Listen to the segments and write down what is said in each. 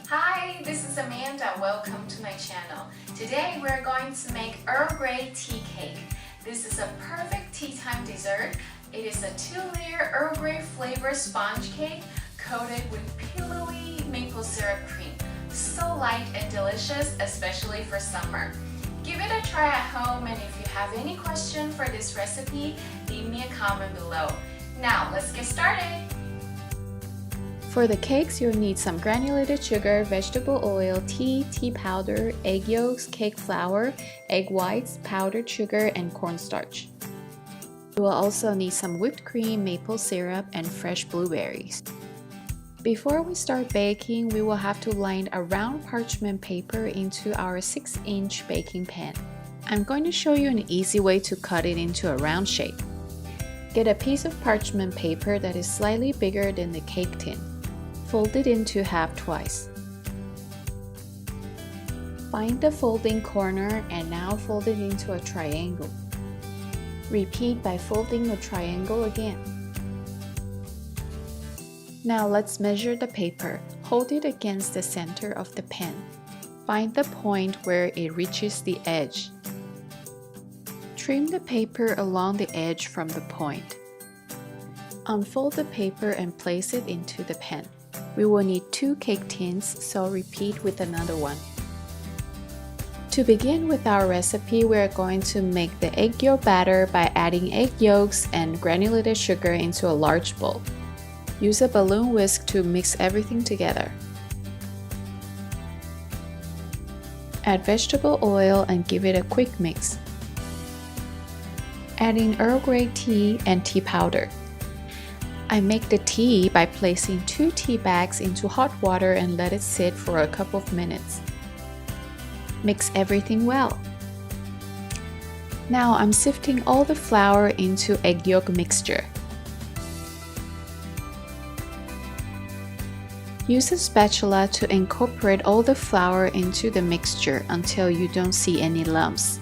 Hi, this is Amanda. Welcome to my channel. Today we're going to make Earl Grey tea cake. This is a perfect tea time dessert. It is a 2-layer Earl Grey flavor sponge cake coated with pillowy maple syrup cream. So light and delicious, especially for summer. Give it a try at home, and if you have any question for this recipe, leave me a comment below. Now let's get started. For the cakes, you'll need some granulated sugar, vegetable oil, tea powder, egg yolks, cake flour, egg whites, powdered sugar, and cornstarch. You will also need some whipped cream, maple syrup, and fresh blueberries. Before we start baking, we will have to line a round parchment paper into our 6-inch baking pan. I'm going to show you an easy way to cut it into a round shape. Get a piece of parchment paper that is slightly bigger than the cake tin. Fold it into half twice. Find the folding corner and now fold it into a triangle. Repeat by folding the triangle again. Now let's measure the paper. Hold it against the center of the pen. Find the point where it reaches the edge. Trim the paper along the edge from the point. Unfold the paper and place it into the pen. We will need 2 cake tins, so repeat with another one. To begin with our recipe, we are going to make the egg yolk batter by adding egg yolks and granulated sugar into a large bowl. Use a balloon whisk to mix everything together. Add vegetable oil and give it a quick mix. Add in Earl Grey tea and tea powder. I make the tea by placing 2 tea bags into hot water and let it sit for a couple of minutes. Mix everything well. Now I'm sifting all the flour into egg yolk mixture. Use a spatula to incorporate all the flour into the mixture until you don't see any lumps.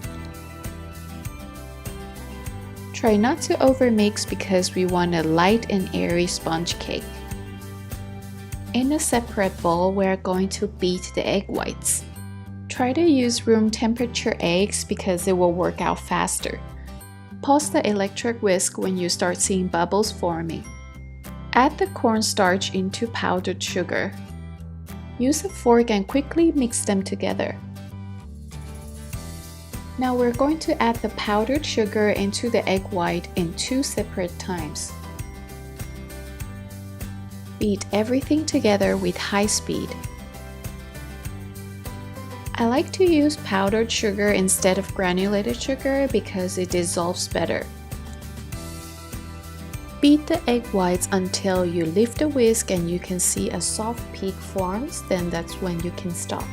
Try not to overmix because we want a light and airy sponge cake. In a separate bowl, we are going to beat the egg whites. Try to use room temperature eggs because it will work out faster. Pause the electric whisk when you start seeing bubbles forming. Add the cornstarch into powdered sugar. Use a fork and quickly mix them together. Now we're going to add the powdered sugar into the egg white in 2 separate times. Beat everything together with high speed. I like to use powdered sugar instead of granulated sugar because it dissolves better. Beat the egg whites until you lift the whisk and you can see a soft peak forms, then that's when you can stop.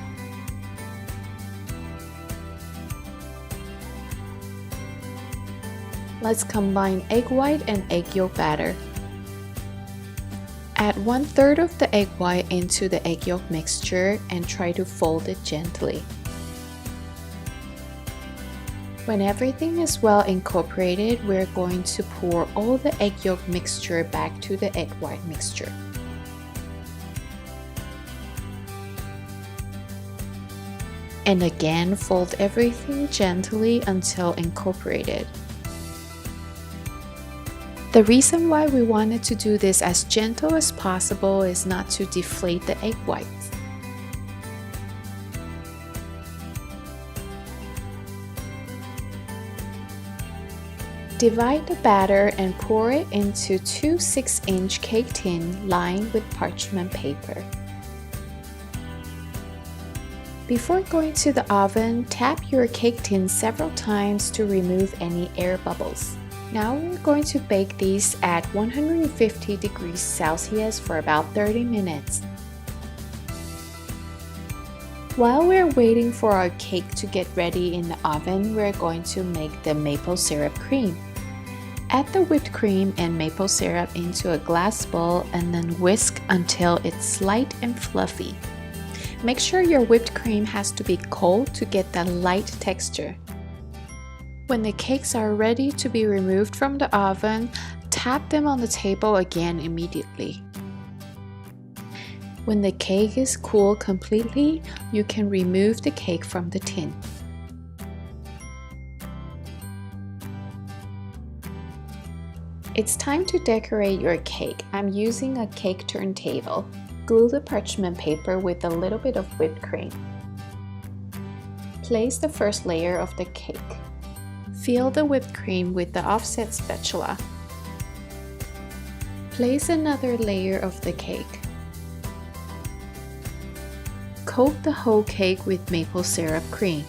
Let's combine egg white and egg yolk batter. Add 1/3 of the egg white into the egg yolk mixture and try to fold it gently. When everything is well incorporated, we're going to pour all the egg yolk mixture back to the egg white mixture. And again, fold everything gently until incorporated. The reason why we wanted to do this as gentle as possible is not to deflate the egg whites. Divide the batter and pour it into 2 6-inch cake tins lined with parchment paper. Before going to the oven, tap your cake tin several times to remove any air bubbles. Now we're going to bake these at 150 degrees Celsius for about 30 minutes. While we're waiting for our cake to get ready in the oven, we're going to make the maple syrup cream. Add the whipped cream and maple syrup into a glass bowl and then whisk until it's light and fluffy. Make sure your whipped cream has to be cold to get that light texture. When the cakes are ready to be removed from the oven, tap them on the table again immediately. When the cake is cool completely, you can remove the cake from the tin. It's time to decorate your cake. I'm using a cake turntable. Glue the parchment paper with a little bit of whipped cream. Place the first layer of the cake. Fill the whipped cream with the offset spatula. Place another layer of the cake. Coat the whole cake with maple syrup cream.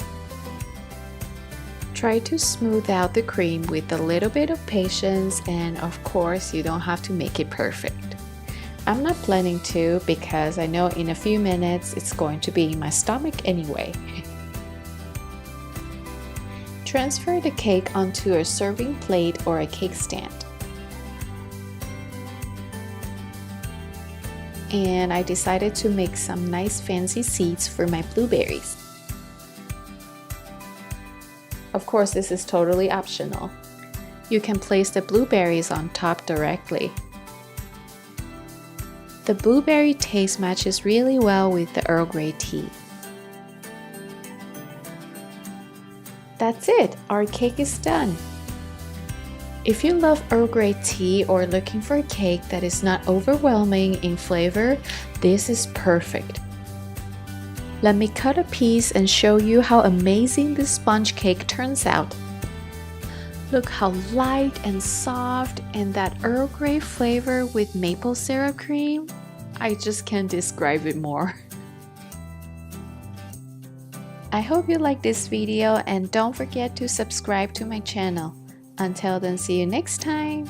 Try to smooth out the cream with a little bit of patience, and of course you don't have to make it perfect. I'm not planning to because I know in a few minutes it's going to be in my stomach anyway. Transfer the cake onto a serving plate or a cake stand. And I decided to make some nice fancy seeds for my blueberries. Of course, this is totally optional. You can place the blueberries on top directly. The blueberry taste matches really well with the Earl Grey tea. That's it, our cake is done. If you love Earl Grey tea or looking for a cake that is not overwhelming in flavor, this is perfect. Let me cut a piece and show you how amazing this sponge cake turns out. Look how light and soft, and that Earl Grey flavor with maple syrup cream. I just can't describe it more. I hope you like this video and don't forget to subscribe to my channel. Until then, see you next time!